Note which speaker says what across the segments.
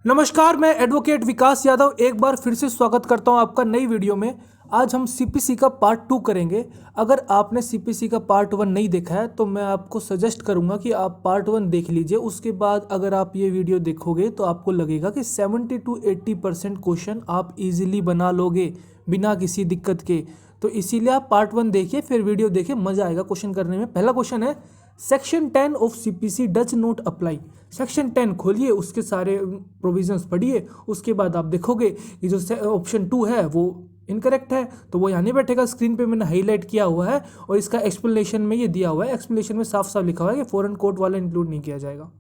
Speaker 1: नमस्कार, मैं एडवोकेट विकास यादव एक बार फिर से स्वागत करता हूं आपका नई वीडियो में। आज हम सीपीसी का पार्ट 2 करेंगे। अगर आपने सीपीसी का पार्ट 1 नहीं देखा है तो मैं आपको सजेस्ट करूंगा कि आप पार्ट 1 देख लीजिए। उसके बाद अगर आप ये वीडियो देखोगे तो आपको लगेगा कि 70 to 80% क्वेश्चन आप इजीली बना लोगे बिना किसी दिक्कत के। तो इसीलिए आप पार्ट 1 देखिए, फिर वीडियो देखिए, मज़ा आएगा क्वेश्चन करने में। पहला क्वेश्चन है, section 10 of CPC does not apply. Section 10 खोलिए, उसके सारे प्रोविजंस पढ़िए, उसके बाद आप देखोगे कि जो ऑप्शन 2 है वो इनकरेक्ट है, तो वो यहाँ नहीं बैठेगा। स्क्रीन पे मैंने हाईलाइट किया हुआ है और इसका एक्सप्लेनेशन में ये दिया हुआ है। एक्सप्लेनेशन में साफ साफ लिखा हुआ है कि फॉरेन कोर्ट वाला इंक्लूड नहीं किया जाएगा।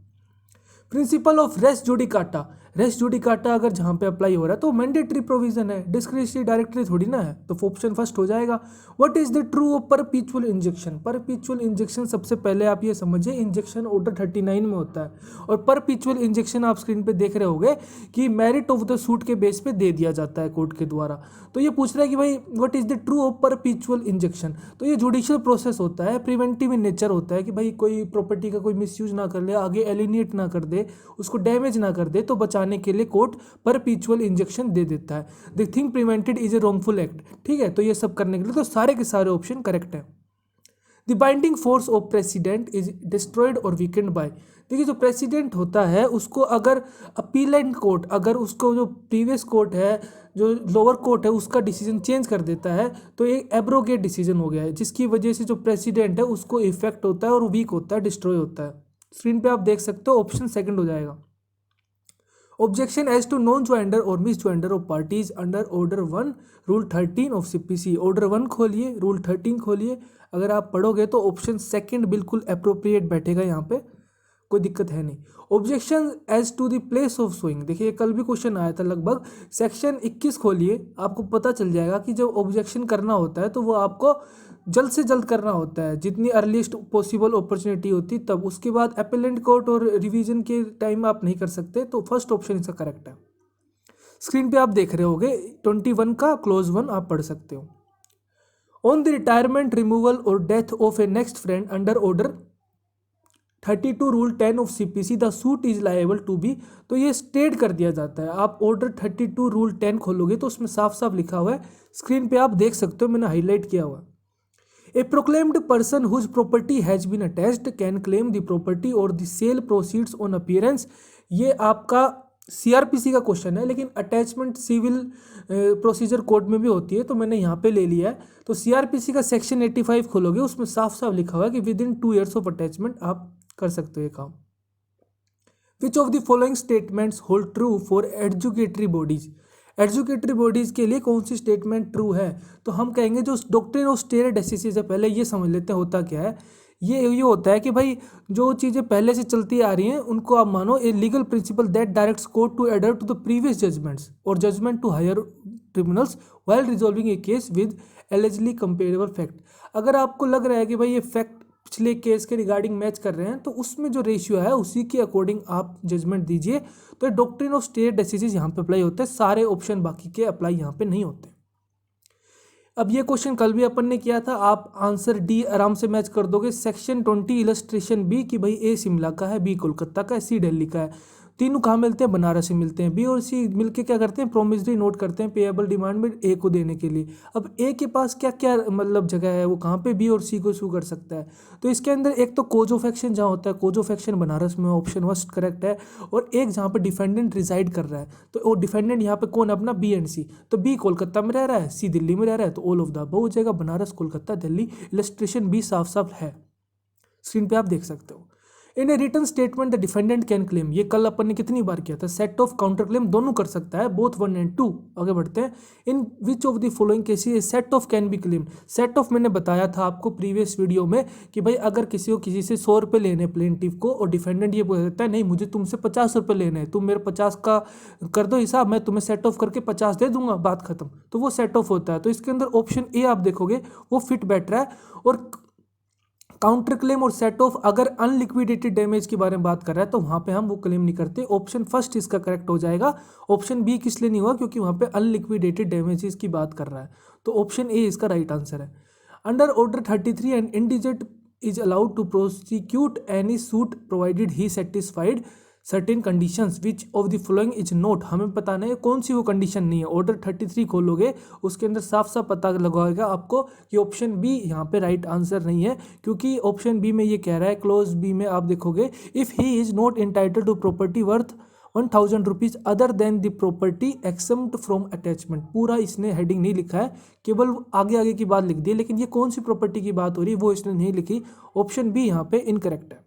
Speaker 1: Principle of res judicata, res judicata अगर जहाँ पे अप्लाई हो रहा है तो मैंडेटरी प्रोविजन है, डिस्क्रिशनरी डायरेक्टरी थोड़ी ना है, तो ऑप्शन फर्स्ट हो जाएगा। What is the true of perpetual injunction. Perpetual injunction सबसे पहले आप ये समझिए, इंजेक्शन ऑर्डर 39 में होता है और परपीचुअल इंजेक्शन आप स्क्रीन पे देख रहे होगे कि मेरिट ऑफ द सूट के बेस पे दे दिया जाता है कोर्ट के द्वारा। तो ये पूछ रहा है कि भाई what is the true of perpetual injection. तो ये जुडिशियल प्रोसेस होता है, प्रिवेंटिव इन नेचर होता है कि भाई कोई प्रॉपर्टी का कोई मिसयूज ना कर ले, आगे एलिनेट ना कर दे, उसको डैमेज ना कर दे, तो बचाने के लिए कोर्ट परपीचुअल इंजेक्शन दे देता है। The thing prevented is a wrongful act. ठीक है, तो ये सब करने के लिए तो सारे के सारे ऑप्शन करेक्ट है। The binding force of president is destroyed और वीकेंड बाय। देखिए, जो प्रेसिडेंट होता है उसको अगर अपीलेंट कोर्ट, अगर उसको जो प्रीवियस कोर्ट है, जो लोअर कोर्ट है, उसका डिसीजन चेंज कर देता है तो एक एब्रोगेट डिसीजन हो गया है, जिसकी वजह से जो प्रेसिडेंट है उसको इफेक्ट होता है और वीक होता है, डिस्ट्रॉय होता है। स्क्रीन पे आप देख सकते हो, ऑप्शन सेकंड हो जाएगा। Objection as to non joinder और misjoinder of parties under order 1 rule 13 of CPC. Order 1 खोलिए, रूल 13 खोलिए, अगर आप पढ़ोगे तो ऑप्शन सेकंड बिल्कुल अप्रोप्रिएट बैठेगा, यहाँ पे कोई दिक्कत है नहीं। Objection as to the place of suing, देखिए कल भी क्वेश्चन आया था लगभग। सेक्शन 21 खोलिए, आपको पता चल जाएगा कि जब ऑब्जेक्शन करना होता है तो वो आपको जल्द से जल्द करना होता है, जितनी अर्लीस्ट पॉसिबल अपॉर्चुनिटी होती तब। उसके बाद अपेलेंट कोर्ट और रिवीजन के टाइम आप नहीं कर सकते, तो फर्स्ट ऑप्शन इसका करेक्ट है। स्क्रीन पे आप देख रहे होगे 21 का क्लोज 1 आप पढ़ सकते हो। ऑन द रिटायरमेंट, रिमूवल और death of a next friend under order 32 rule 10 of CPC the suit is liable to be. तो ये स्टेट कर दिया जाता है। आप ऑर्डर 32 रूल 10 खोलोगे तो उसमें साफ साफ लिखा हुआ है, स्क्रीन पे आप देख सकते हो, मैंने हाईलाइट किया हुआ है। A proclaimed person whose property has been attached can claim the property or the sale proceeds on appearance। ये आपका सीआरपीसी का क्वेश्चन है, लेकिन अटैचमेंट सिविल प्रोसीजर कोड में भी होती है, तो मैंने यहाँ पे ले लिया है। तो सीआरपीसी का सेक्शन 85 खोलोगे, उसमें साफ साफ लिखा हुआ है कि within 2 years of attachment आप कर सकते हो ये काम। Which of the following statements hold true for adjudicatory bodies. Adjudicatory bodies के लिए कौन सी स्टेटमेंट ट्रू है, तो हम कहेंगे जो डॉक्ट्रिन ऑफ स्टेयर डेसिसिस है, पहले ये समझ लेते हैं होता क्या है। ये होता है कि भाई जो चीज़ें पहले से चलती आ रही हैं उनको आप मानो a legal principle that directs court to adhere to the previous judgments और judgment to higher tribunals while resolving a case with eligibly comparable fact. अगर आपको लग रहा है कि भाई ये फैक्ट पिछले केस के रिगार्डिंग मैच कर रहे हैं तो उसमें जो रेशियो है उसी के अकॉर्डिंग आप जजमेंट दीजिए। तो डॉक्ट्रिन ऑफ स्टेयर डेसिसिस यहाँ पे अप्लाई होता है, सारे ऑप्शन बाकी के अप्लाई यहाँ पे नहीं होते। अब ये क्वेश्चन कल भी अपन ने किया था, आप आंसर डी आराम से मैच कर दोगे। सेक्शन 20 इलस्ट्रेशन बी कि भाई ए शिमला का है, बी कोलकाता का है, सी दिल्ली का है। तीनों कहाँ मिलते हैं, बनारस से मिलते हैं। बी और सी मिलके क्या करते हैं, प्रोमिसरी नोट करते हैं पेएबल डिमांड में ए को देने के लिए। अब ए के पास क्या क्या मतलब जगह है, वो कहाँ पे बी और सी को इशू कर सकता है। तो इसके अंदर एक तो कोज ऑफ एक्शन जहाँ होता है, कोज ऑफ एक्शन बनारस में, ऑप्शन फर्स्ट करेक्ट है। और एक जहाँ पे डिफेंडेंट रिसाइड कर रहा है, तो वो डिफेंडेंट यहाँ पे कौन है, अपना बी एंड सी। तो बी कोलकाता में रह रहा है, सी दिल्ली में रह रहा है, तो ऑल ऑफ द अबव हो जाएगा, बनारस कोलकाता दिल्ली। इलस्ट्रेशन बी साफ साफ है, स्क्रीन पे आप देख सकते हो। In a written statement the defendant can claim, ये कल अपन ने कितनी बार किया था, सेट ऑफ काउंटर क्लेम दोनों कर सकता है, बोथ 1 and 2। आगे बढ़ते हैं। In which of the following cases set off can be claim. Set off मैंने बताया था आपको प्रीवियस वीडियो में कि भाई अगर किसी को किसी से 100 रुपये लेने प्लेंटिफ को और डिफेंडेंट ये बोलता है नहीं मुझे तुमसे 50 रुपये लेने हैं, तुम मेरे 50 का कर दो हिसाब, मैं तुम्हें सेट ऑफ करके 50 दे दूंगा, बात खत्म, तो वो सेट ऑफ होता है। तो इसके अंदर ऑप्शन ए आप देखोगे वो फिट बैठ रहा है। और काउंटर क्लेम और सेट ऑफ अगर अनलिक्विडेटेड डैमेज के बारे में बात कर रहा है तो वहां पे हम वो क्लेम नहीं करते, ऑप्शन फर्स्ट इसका करेक्ट हो जाएगा। ऑप्शन बी किस लिए नहीं हुआ, क्योंकि वहां पे अनलिक्विडेटेड डैमेजेस की बात कर रहा है, तो ऑप्शन ए इसका राइट आंसर है। Under order 33 and indigent is allowed to prosecute any suit provided he satisfied certain conditions which of the following is not, हमें बताना है कौन सी वो कंडीशन नहीं है। ऑर्डर 33 खोलोगे उसके अंदर साफ साफ पता लगाएगा आपको कि ऑप्शन बी यहाँ पे राइट आंसर नहीं है, क्योंकि ऑप्शन बी में ये कह रहा है, क्लोज बी में आप देखोगे, if he is not entitled to property worth 1000 rupees other than the property except from attachment. पूरा इसने हेडिंग नहीं लिखा है, केवल आगे आगे की बात लिख दी है, लेकिन ये कौन सी प्रॉपर्टी की बात हो रही है वो इसने नहीं लिखी। ऑप्शन बी यहाँ पे इनकरेक्ट है।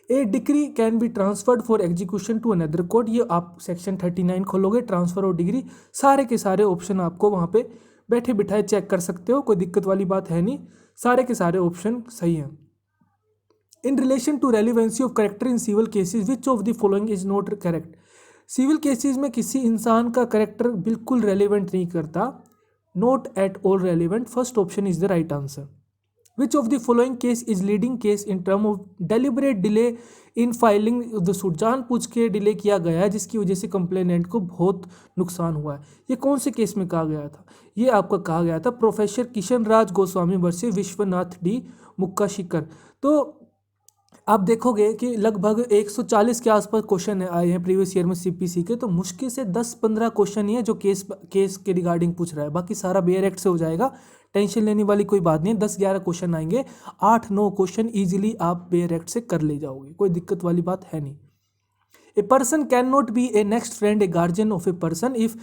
Speaker 1: A degree can be transferred for execution to another court, ये आप सेक्शन 39 खोलोगे, ट्रांसफर ऑफ डिग्री, सारे के सारे ऑप्शन आपको वहाँ पे बैठे बिठाए चेक कर सकते हो, कोई दिक्कत वाली बात है नहीं, सारे के सारे ऑप्शन सही हैं। In relation to relevancy of character in civil cases which of the following is not correct, civil cases में किसी इंसान का करेक्टर बिल्कुल रेलिवेंट नहीं करता, not at all relevant, first option is the right answer. Which of the following case is leading case in term of deliberate delay in filing the suit, जानबूझ के delay किया गया है जिसकी वजह से कंप्लेनेंट को बहुत नुकसान हुआ है। ये कौन से केस में कहा गया था? ये आपका कहा गया था प्रोफेसर किशन राज गोस्वामी वर्सेस विश्वनाथ डी मुक्काशिकर। तो आप देखोगे कि लगभग 140 के आसपास क्वेश्चन आए हैं प्रीवियस ईयर में सीपीसी के, तो मुश्किल से 10-15 क्वेश्चन ही है जो केस के रिगार्डिंग पूछ रहा है, बाकी सारा बेयर एक्ट से हो जाएगा, टेंशन लेने वाली कोई बात नहीं है। 10-11 क्वेश्चन आएंगे, 8-9 क्वेश्चन इजीली आप बेयर एक्ट से कर ले जाओगे, कोई दिक्कत वाली बात है नहीं। A person can not be A next friend a guardian of a person if,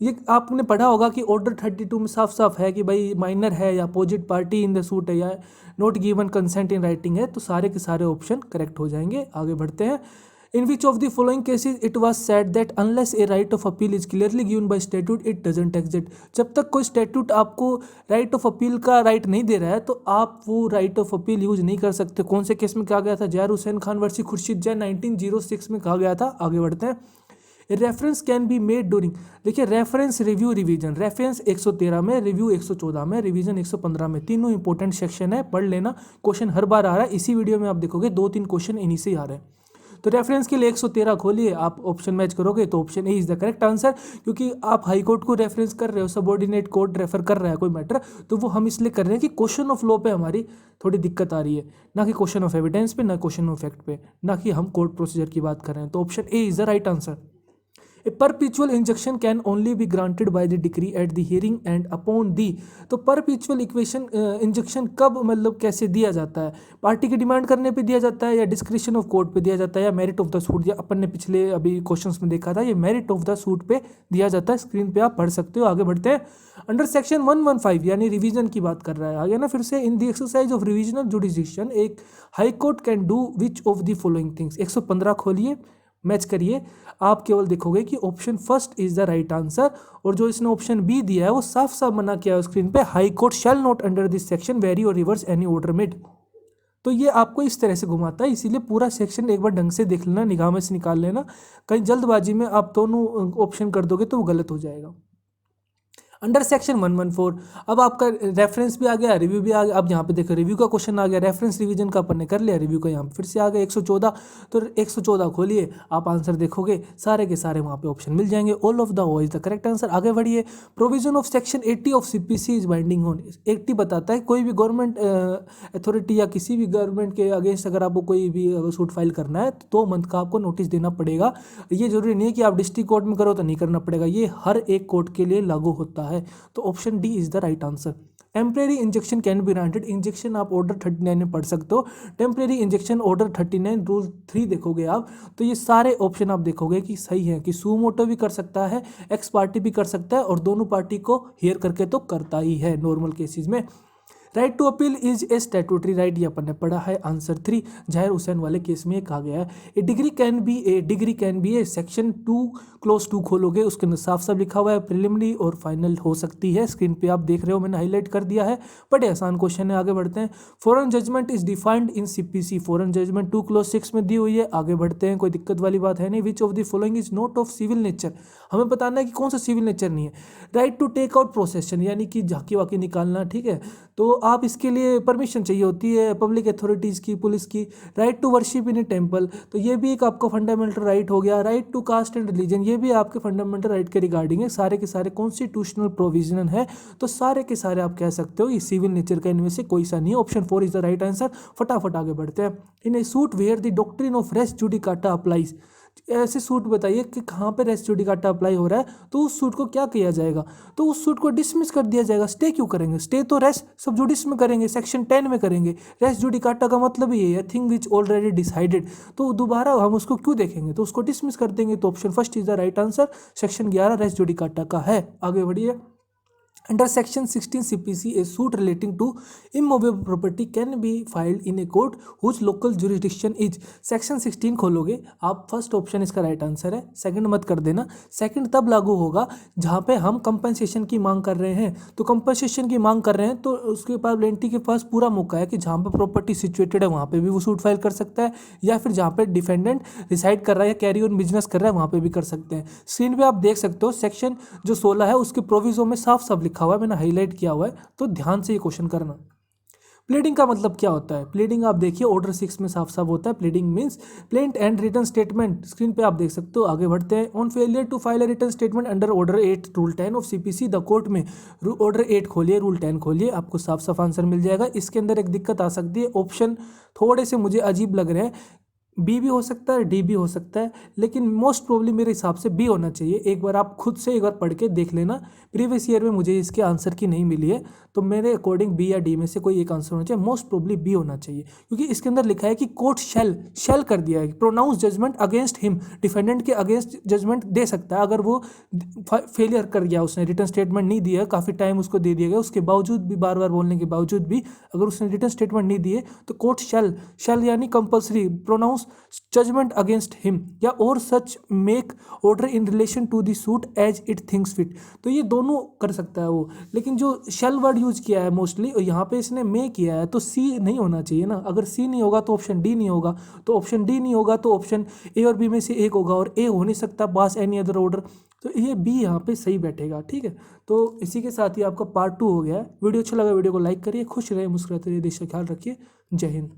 Speaker 1: ये आपने पढ़ा होगा कि ऑर्डर 32 में साफ साफ है कि भाई माइनर है या opposite party in the suit है या not given consent in writing है, तो सारे के सारे ऑप्शन करेक्ट हो जाएंगे। आगे बढ़ते हैं। In which of the following cases it was said that unless a right of appeal is clearly given by statute it doesn't exist, जब तक कोई स्टैट्यूट आपको राइट ऑफ अपील का राइट नहीं दे रहा है तो आप वो राइट ऑफ अपील यूज नहीं कर सकते। कौन से केस में कहा गया था? जहर हुसैन खान वर्सेस खुर्शीद जैन 1906 में कहा गया था। आगे बढ़ते हैं। Reference can be made during, देखिए रेफरेंस, रिव्यू, रिवीजन, रेफरेंस 113 में, रिव्यू 114 में, रिवीजन 115 में, तीनों इंपॉर्टेंट सेक्शन है, पढ़ लेना। क्वेश्चन हर बार आ रहा है, इसी वीडियो में आप देखोगे 2-3 क्वेश्चन इन्हीं से ही आ रहे हैं। तो रेफरेंस के लिए 113 खोलिए, आप ऑप्शन मैच करोगे तो option A is the correct answer, क्योंकि आप हाई कोर्ट को रेफरेंस कर रहे हो, सबऑर्डिनेट कोर्ट रेफर कर रहा है कोई मैटर, तो वो हम इसलिए कर रहे हैं कि क्वेश्चन ऑफ लॉ पे हमारी थोड़ी दिक्कत आ रही है, ना कि क्वेश्चन ऑफ एविडेंस पे, ना क्वेश्चन ऑफ फैक्ट पे, ना कि हम कोर्ट प्रोसीजर की बात कर रहे हैं। तो option A is the right answer. A perpetual injunction can only be granted by the decree at the hearing and upon the, तो परपिचुअल इक्वेशन इंजंक्शन कब, मतलब कैसे दिया जाता है? पार्टी की डिमांड करने पे दिया जाता है, या डिस्क्रिप्शन ऑफ कोर्ट पे दिया जाता है, या मेरिट ऑफ द सूट, या अपन ने पिछले अभी क्वेश्चंस में देखा था ये मेरिट ऑफ द सूट पे दिया जाता है। स्क्रीन पे आप पढ़ सकते हो। आगे बढ़ते हैं। अंडर सेक्शन 115 यानी रिवीजन की बात कर रहा है आगे ना, फिर से in the exercise of revisional jurisdiction एक high court can do which of the following things, 115 खोलिए, मैच करिए, आप केवल देखोगे कि option first is the right answer, और जो इसने ऑप्शन बी दिया है वो साफ साफ मना किया है स्क्रीन पे, high court shall not under this section very और रिवर्स एनी ऑर्डर मेड। तो ये आपको इस तरह से घुमाता है, इसीलिए पूरा सेक्शन एक बार ढंग से देख लेना, निगाह में से निकाल लेना, कहीं जल्दबाजी में आप दोनों ऑप्शन कर दोगे तो वो गलत हो जाएगा। अंडर सेक्शन 114 अब आपका रेफरेंस भी आ गया, रिव्यू भी आ गया। अब यहाँ पे देखो रिव्यू का क्वेश्चन आ गया, रेफरेंस रिवीजन का अपन ने कर लिया, रिव्यू का यहाँ पे फिर से आ गया 114, तो 114 खोलिए, आप आंसर देखोगे सारे के सारे वहाँ पे ऑप्शन मिल जाएंगे। All of the above is the correct answer. आगे बढ़िए। Provision of section 80 of CPC is binding on, 80 बताता है कोई भी गवर्नमेंट अथॉरिटी या किसी भी गवर्नमेंट के अगेंस्ट अगर आपको कोई भी सूट फाइल करना है तो 2 मंथ का आपको नोटिस देना पड़ेगा। ये जरूरी नहीं है कि आप डिस्ट्रिक्ट कोर्ट में करो तो नहीं करना पड़ेगा, ये हर एक कोर्ट के लिए लागू होता है। तो option D is the right answer. Temporary injection can be granted, injection आप ऑर्डर 39 में पढ़ सकते हो, टेम्परेरी इंजेक्शन ऑर्डर 39 रूल 3 देखोगे आप तो ये सारे ऑप्शन आप देखोगे कि सही है, कि सू मोटो भी कर सकता है, एक्स पार्टी भी कर सकता है, और दोनों पार्टी को हियर करके तो करता ही है नॉर्मल केसेस में। Right to appeal is a statutory right, ये अपन ने पढ़ा है, आंसर 3 जहर हुसैन वाले केस में कहा गया है। A degree can be a section 2 clause 2 खोलोगे उसके अंदर साफ साफ लिखा हुआ है प्रिलिमिनरी और फाइनल हो सकती है, स्क्रीन पे आप देख रहे हो मैंने हाईलाइट कर दिया है, बड़े आसान क्वेश्चन है। आगे बढ़ते हैं। Foreign judgment is defined in CPC, foreign judgment 2 clause 6 में दी हुई है। आगे बढ़ते हैं, कोई दिक्कत वाली बात है नहीं। Which of the following is not of civil nature, हमें बताना है कि कौन सा सिविल नेचर नहीं है। Right to take out procession यानी कि झांकी वाकी निकालना, ठीक है, तो आप इसके लिए परमिशन चाहिए होती है पब्लिक अथॉरिटीज़ की, पुलिस की। Right to worship in a temple, तो ये भी एक आपका फंडामेंटल राइट हो गया। Right to caste and religion, ये भी आपके फंडामेंटल राइट के रिगार्डिंग है। सारे के सारे कॉन्स्टिट्यूशनल प्रोविजन है, तो सारे के सारे आप कह सकते हो ये सिविल नेचर का, इनमें से कोई सा नहीं है। Option 4 is the right answer. फटाफट आगे बढ़ते हैं। In a suit where the doctrine of res judicata applies, ऐसे सूट बताइए कि कहाँ पे रेस जुडिकाटा अप्लाई हो रहा है, तो उस सूट को क्या किया जाएगा, तो उस सूट को डिसमिस कर दिया जाएगा। स्टे क्यों करेंगे, स्टे तो रेस सब जुडिस में करेंगे, सेक्शन 10 में करेंगे। रेस जुडिकाटा का मतलब ये है थिंग विच ऑलरेडी डिसाइडेड, तो दोबारा हम उसको क्यों देखेंगे, तो उसको डिसमिस कर देंगे। तो option first is the right answer, section 11 res judicata का है। आगे बढ़िए। Under Section 16 CPC, a suit relating to immovable property can be filed in a court whose local jurisdiction is। Section 16 खोलोगे आप, फर्स्ट ऑप्शन इसका right answer है, second मत कर देना। सेकंड तब लागू होगा जहाँ पे हम कंपनसेशन की मांग कर रहे हैं, तो कंपनसेशन की मांग कर रहे हैं तो उसके पास प्लेंटी के पास पूरा मौका है कि जहाँ पे प्रॉपर्टी सिचुएटेड है वहाँ पे भी वो सूट फाइल कर सकता है, या फिर जहाँ पे डिफेंडेंट रिसाइड कर रहा है या कैरी ऑन बिजनेस कर रहा है वहाँ पे भी कर सकते हैं। स्क्रीन पे आप देख सकते हो सेक्शन जो 16 है उसके प्रोविजो में साफ साफ लिखा हुआ है, मैंने हाईलाइट किया हुआ है, तो ध्यान से ये क्वेश्चन करना। प्लीडिंग का मतलब क्या होता है, प्लीडिंग आप देखिए ऑर्डर 6 में साफ साफ होता है। Pleading means plaint and written statement, screen पे आप देख सकते हो। आगे बढ़ते हैं। On failure to file a written statement under order 8 rule 10 of CPC the court में, ऑर्डर 8 खोलिए, रूल 10 खोलिए, आपको साफ साफ आंसर मिल जाएगा। इसके अंदर एक दिक्कत आ सकती है, ऑप्शन थोड़े से मुझे अजीब लग रहे हैं, बी भी हो सकता है, डी भी हो सकता है, लेकिन मोस्ट प्रोबेबली मेरे हिसाब से बी होना चाहिए। एक बार आप खुद से एक बार पढ़ के देख लेना, प्रीवियस ईयर में मुझे इसके आंसर की नहीं मिली है, तो मेरे अकॉर्डिंग बी या डी में से कोई एक आंसर होना चाहिए। मोस्ट प्रोबेबली बी होना चाहिए, क्योंकि इसके अंदर लिखा है कि कोर्ट शैल कर दिया है, pronounce judgment against him, defendant के अगेंस्ट जजमेंट दे सकता है अगर वो फेलियर कर गया, उसने रिटर्न स्टेटमेंट नहीं दिया, काफ़ी टाइम उसको दे दिया गया, उसके बावजूद भी, बार बार बोलने के बावजूद भी अगर उसने रिटर्न स्टेटमेंट नहीं दिए, तो कोर्ट शैल यानी compulsory pronounce judgment against him या और such make order in relation to the suit as it thinks fit, तो ये दोनों कर सकता है वो। लेकिन जो शैल वर्ड यूज किया है मोस्टली, और यहाँ पे इसने मे किया है, तो सी नहीं होना चाहिए ना। अगर सी नहीं होगा तो ऑप्शन डी नहीं होगा, तो ऑप्शन डी नहीं होगा तो ऑप्शन ए और बी में से एक होगा, और ए हो नहीं सकता पास एनी अदर ऑर्डर, तो ये बी यहाँ पे सही बैठेगा। ठीक है, तो इसी के साथ ही आपका पार्ट 2 हो गया है। वीडियो अच्छा लगा वीडियो को लाइक करिए, खुश रहे, मुस्कुराते रहिए, देश का ख्याल रखिए। जय हिंद।